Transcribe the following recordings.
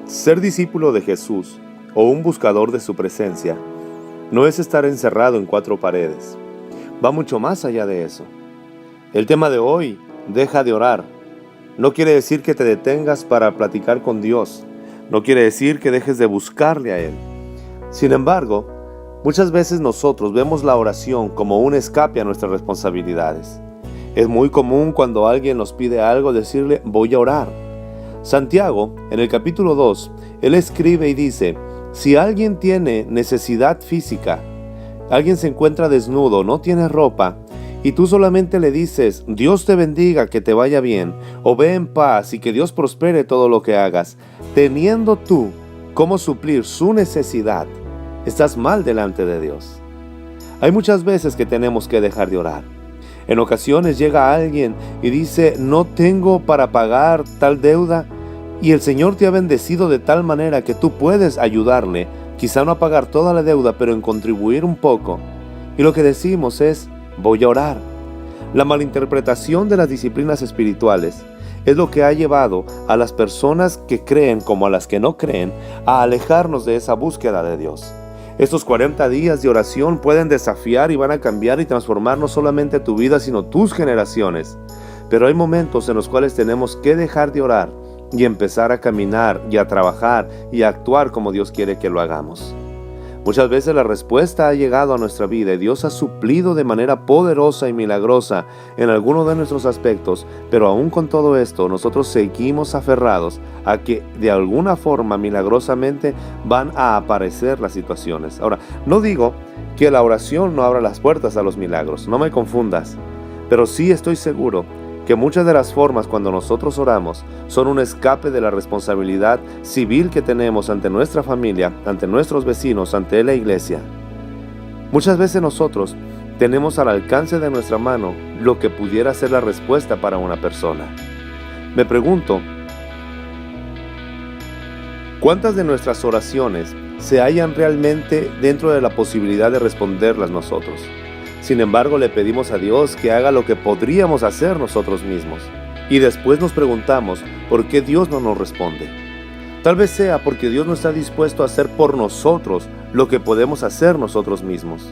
Ser discípulo de Jesús o un buscador de su presencia no es estar encerrado en cuatro paredes. Va mucho más allá de eso. El tema de hoy, deja de orar, no quiere decir que te detengas para platicar con Dios. No quiere decir que dejes de buscarle a Él. Sin embargo, muchas veces nosotros vemos la oración como un escape a nuestras responsabilidades. Es muy común cuando alguien nos pide algo decirle, voy a orar. Santiago, en el capítulo 2, él escribe y dice, si alguien tiene necesidad física, alguien se encuentra desnudo, no tiene ropa, y tú solamente le dices, Dios te bendiga, que te vaya bien, o ve en paz y que Dios prospere todo lo que hagas, teniendo tú cómo suplir su necesidad, estás mal delante de Dios. Hay muchas veces que tenemos que dejar de orar. En ocasiones llega alguien y dice, no tengo para pagar tal deuda, y el Señor te ha bendecido de tal manera que tú puedes ayudarle, quizá no a pagar toda la deuda, pero en contribuir un poco. Y lo que decimos es, voy a orar. La malinterpretación de las disciplinas espirituales es lo que ha llevado a las personas que creen como a las que no creen a alejarnos de esa búsqueda de Dios. Estos 40 días de oración pueden desafiar y van a cambiar y transformar no solamente tu vida, sino tus generaciones. Pero hay momentos en los cuales tenemos que dejar de orar y empezar a caminar y a trabajar y a actuar como Dios quiere que lo hagamos. Muchas veces la respuesta ha llegado a nuestra vida y Dios ha suplido de manera poderosa y milagrosa en algunos de nuestros aspectos, pero aún con todo esto nosotros seguimos aferrados a que de alguna forma milagrosamente van a aparecer las situaciones. Ahora, no digo que la oración no abra las puertas a los milagros, no me confundas, pero sí estoy seguro que muchas de las formas cuando nosotros oramos son un escape de la responsabilidad civil que tenemos ante nuestra familia, ante nuestros vecinos, ante la iglesia. Muchas veces nosotros tenemos al alcance de nuestra mano lo que pudiera ser la respuesta para una persona. Me pregunto, ¿cuántas de nuestras oraciones se hallan realmente dentro de la posibilidad de responderlas nosotros? Sin embargo, le pedimos a Dios que haga lo que podríamos hacer nosotros mismos. Y después nos preguntamos, ¿por qué Dios no nos responde? Tal vez sea porque Dios no está dispuesto a hacer por nosotros lo que podemos hacer nosotros mismos.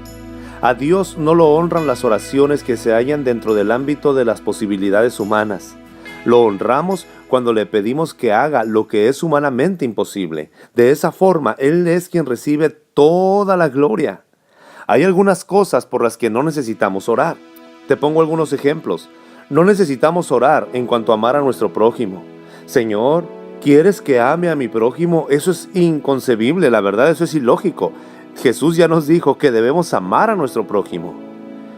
A Dios no lo honran las oraciones que se hallan dentro del ámbito de las posibilidades humanas. Lo honramos cuando le pedimos que haga lo que es humanamente imposible. De esa forma, Él es quien recibe toda la gloria. Hay algunas cosas por las que no necesitamos orar. Te pongo algunos ejemplos. No necesitamos orar en cuanto a amar a nuestro prójimo. Señor, ¿quieres que ame a mi prójimo? Eso es inconcebible, la verdad, eso es ilógico. Jesús ya nos dijo que debemos amar a nuestro prójimo.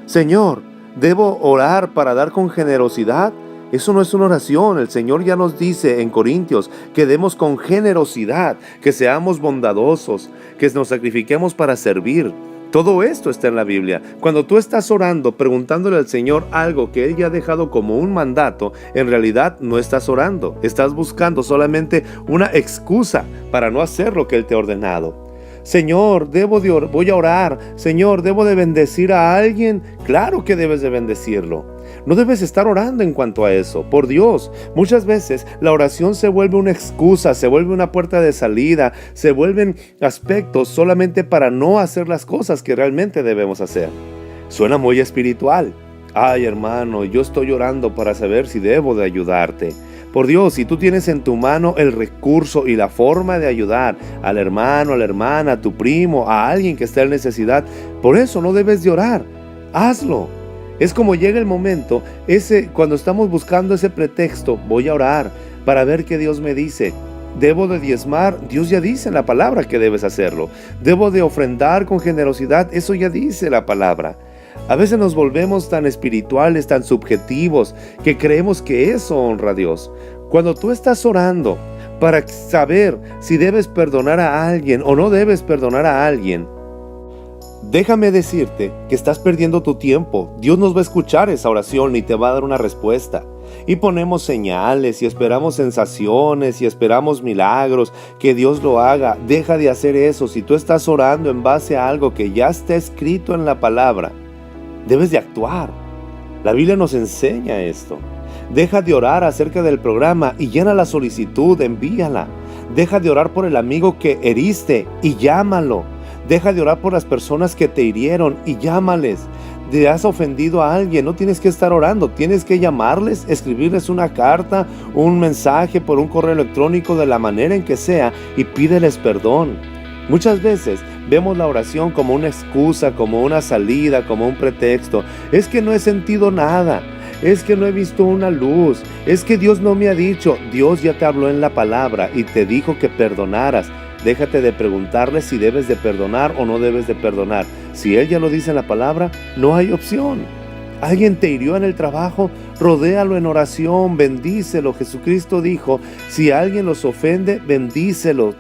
Señor, ¿debo orar para dar con generosidad? Eso no es una oración. El Señor ya nos dice en Corintios que demos con generosidad, que seamos bondadosos, que nos sacrifiquemos para servir. Todo esto está en la Biblia. Cuando tú estás orando, preguntándole al Señor algo que Él ya ha dejado como un mandato, en realidad no estás orando. Estás buscando solamente una excusa para no hacer lo que Él te ha ordenado. Señor, voy a orar. Señor, ¿debo de bendecir a alguien? Claro que debes de bendecirlo. No debes estar orando en cuanto a eso. Por Dios, muchas veces la oración se vuelve una excusa, se vuelve una puerta de salida, se vuelven aspectos solamente para no hacer las cosas que realmente debemos hacer. Suena muy espiritual. Ay, hermano, yo estoy orando para saber si debo de ayudarte. Por Dios, si tú tienes en tu mano el recurso y la forma de ayudar al hermano, a la hermana, a tu primo, a alguien que está en necesidad, por eso no debes de orar. Hazlo. Es como llega el momento, cuando estamos buscando ese pretexto, voy a orar para ver qué Dios me dice. Debo de diezmar, Dios ya dice en la palabra que debes hacerlo. Debo de ofrendar con generosidad, eso ya dice la palabra. A veces nos volvemos tan espirituales, tan subjetivos, que creemos que eso honra a Dios. Cuando tú estás orando para saber si debes perdonar a alguien o no debes perdonar a alguien, déjame decirte que estás perdiendo tu tiempo. Dios nos va a escuchar esa oración y te va a dar una respuesta. Y ponemos señales y esperamos sensaciones y esperamos milagros, que Dios lo haga. Deja de hacer eso. Si tú estás orando en base a algo que ya está escrito en la palabra, debes de actuar. La Biblia nos enseña esto. Deja de orar acerca del programa y llena la solicitud, envíala. Deja de orar por el amigo que heriste y llámalo. Deja de orar por las personas que te hirieron y llámales. Te has ofendido a alguien, no tienes que estar orando, tienes que llamarles, escribirles una carta, un mensaje por un correo electrónico, de la manera en que sea, y pídeles perdón. Muchas veces vemos la oración como una excusa, como una salida, como un pretexto. Es que no he sentido nada, es que no he visto una luz, es que Dios no me ha dicho. Dios ya te habló en la palabra y te dijo que perdonaras. Déjate de preguntarle si debes de perdonar o no debes de perdonar. Si Él ya lo dice en la palabra, no hay opción. ¿Alguien te hirió en el trabajo? Rodéalo en oración, bendícelo. Jesucristo dijo, si alguien los ofende, bendícelos.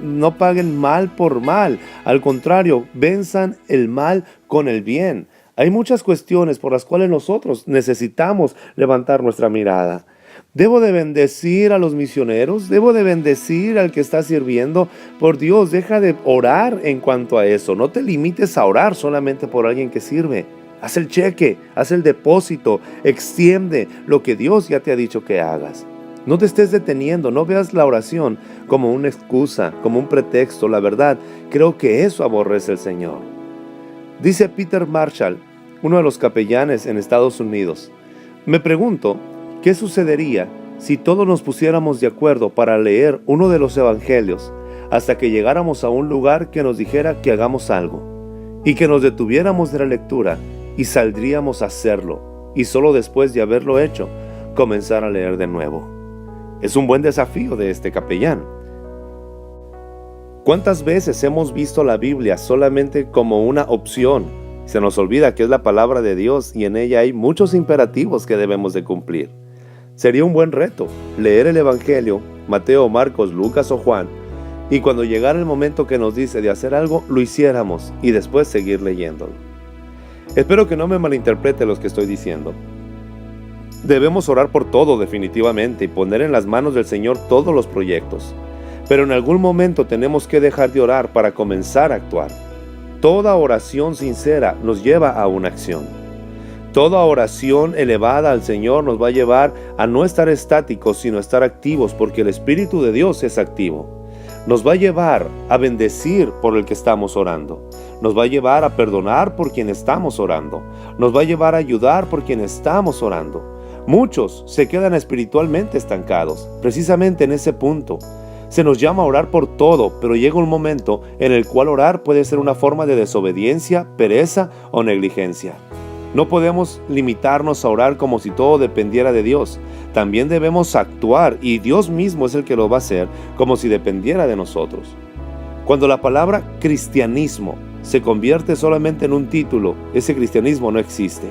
No paguen mal por mal. Al contrario, venzan el mal con el bien. Hay muchas cuestiones por las cuales nosotros necesitamos levantar nuestra mirada. ¿Debo de bendecir a los misioneros? ¿Debo de bendecir al que está sirviendo? Por Dios, deja de orar en cuanto a eso. No te limites a orar solamente por alguien que sirve. Haz el cheque, haz el depósito, extiende lo que Dios ya te ha dicho que hagas. No te estés deteniendo, no veas la oración como una excusa, como un pretexto. La verdad, creo que eso aborrece el Señor. Dice Peter Marshall, uno de los capellanes en Estados Unidos, me pregunto, ¿qué sucedería si todos nos pusiéramos de acuerdo para leer uno de los evangelios hasta que llegáramos a un lugar que nos dijera que hagamos algo y que nos detuviéramos de la lectura y saldríamos a hacerlo y solo después de haberlo hecho comenzar a leer de nuevo? Es un buen desafío de este capellán. ¿Cuántas veces hemos visto la Biblia solamente como una opción? Se nos olvida que es la palabra de Dios y en ella hay muchos imperativos que debemos de cumplir. Sería un buen reto leer el Evangelio, Mateo, Marcos, Lucas o Juan, y cuando llegara el momento que nos dice de hacer algo, lo hiciéramos y después seguir leyéndolo. Espero que no me malinterprete lo que estoy diciendo. Debemos orar por todo definitivamente y poner en las manos del Señor todos los proyectos, pero en algún momento tenemos que dejar de orar para comenzar a actuar. Toda oración sincera nos lleva a una acción. Toda oración elevada al Señor nos va a llevar a no estar estáticos, sino a estar activos, porque el Espíritu de Dios es activo. Nos va a llevar a bendecir por el que estamos orando. Nos va a llevar a perdonar por quien estamos orando. Nos va a llevar a ayudar por quien estamos orando. Muchos se quedan espiritualmente estancados, precisamente en ese punto. Se nos llama a orar por todo, pero llega un momento en el cual orar puede ser una forma de desobediencia, pereza o negligencia. No podemos limitarnos a orar como si todo dependiera de Dios. También debemos actuar, y Dios mismo es el que lo va a hacer, como si dependiera de nosotros. Cuando la palabra cristianismo se convierte solamente en un título, ese cristianismo no existe.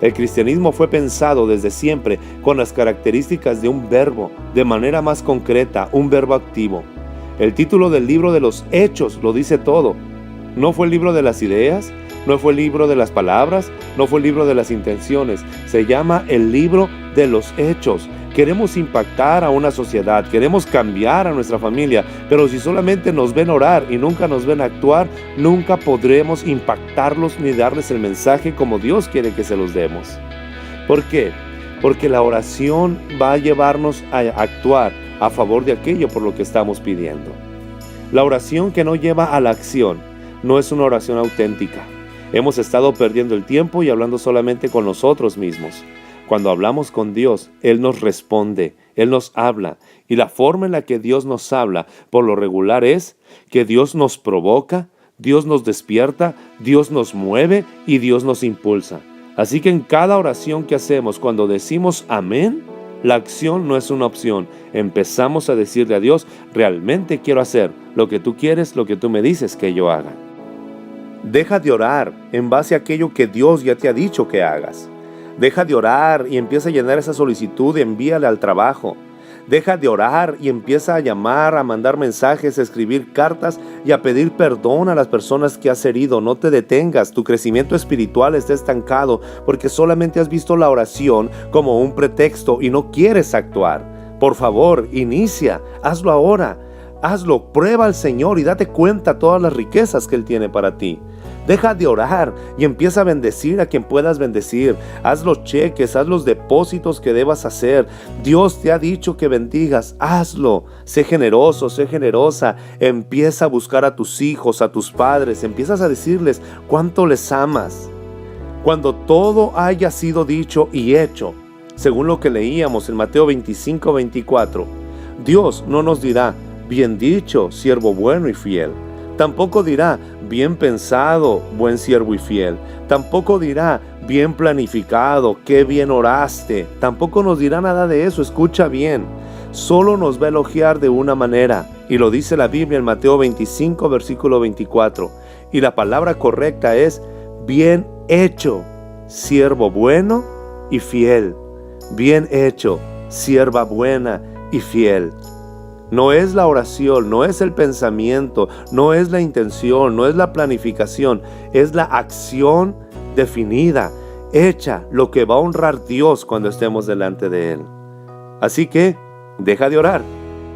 El cristianismo fue pensado desde siempre con las características de un verbo, de manera más concreta, un verbo activo. El título del libro de los Hechos lo dice todo. No fue el libro de las ideas, no fue el libro de las palabras, no fue el libro de las intenciones. Se llama el libro de los Hechos. Queremos impactar a una sociedad, queremos cambiar a nuestra familia, pero si solamente nos ven orar y nunca nos ven actuar, nunca podremos impactarlos ni darles el mensaje como Dios quiere que se los demos. ¿Por qué? Porque la oración va a llevarnos a actuar a favor de aquello por lo que estamos pidiendo. La oración que no lleva a la acción no es una oración auténtica. Hemos estado perdiendo el tiempo y hablando solamente con nosotros mismos. Cuando hablamos con Dios, Él nos responde, Él nos habla. Y la forma en la que Dios nos habla, por lo regular, es que Dios nos provoca, Dios nos despierta, Dios nos mueve y Dios nos impulsa. Así que en cada oración que hacemos, cuando decimos amén, la acción no es una opción. Empezamos a decirle a Dios, realmente quiero hacer lo que tú quieres, lo que tú me dices que yo haga. Deja de orar en base a aquello que Dios ya te ha dicho que hagas. Deja de orar y empieza a llenar esa solicitud y envíala al trabajo. Deja de orar y empieza a llamar, a mandar mensajes, a escribir cartas y a pedir perdón a las personas que has herido. No te detengas, tu crecimiento espiritual está estancado porque solamente has visto la oración como un pretexto y no quieres actuar. Por favor, inicia, hazlo ahora. Hazlo, prueba al Señor y date cuenta de todas las riquezas que Él tiene para ti. Deja de orar y empieza a bendecir a quien puedas bendecir. Haz los cheques, haz los depósitos que debas hacer. Dios te ha dicho que bendigas, hazlo. Sé generoso, sé generosa. Empieza a buscar a tus hijos, a tus padres. Empiezas a decirles cuánto les amas. Cuando todo haya sido dicho y hecho, según lo que leíamos en Mateo 25:24, Dios no nos dirá: bien dicho, siervo bueno y fiel. Tampoco dirá: bien pensado, buen siervo y fiel. Tampoco dirá: bien planificado, qué bien oraste. Tampoco nos dirá nada de eso, escucha bien. Solo nos va a elogiar de una manera, y lo dice la Biblia en Mateo 25, versículo 24. Y la palabra correcta es: bien hecho, siervo bueno y fiel. Bien hecho, sierva buena y fiel. No es la oración, no es el pensamiento, no es la intención, no es la planificación, es la acción definida, hecha, lo que va a honrar a Dios cuando estemos delante de Él. Así que, deja de orar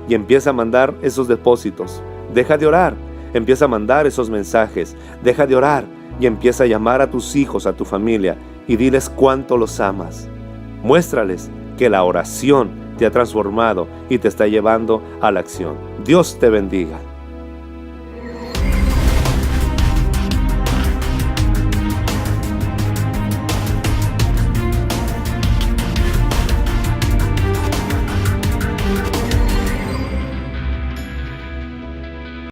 y empieza a mandar esos depósitos. Deja de orar, empieza a mandar esos mensajes. Deja de orar y empieza a llamar a tus hijos, a tu familia, y diles cuánto los amas. Muéstrales que la oración te ha transformado y te está llevando a la acción. Dios te bendiga.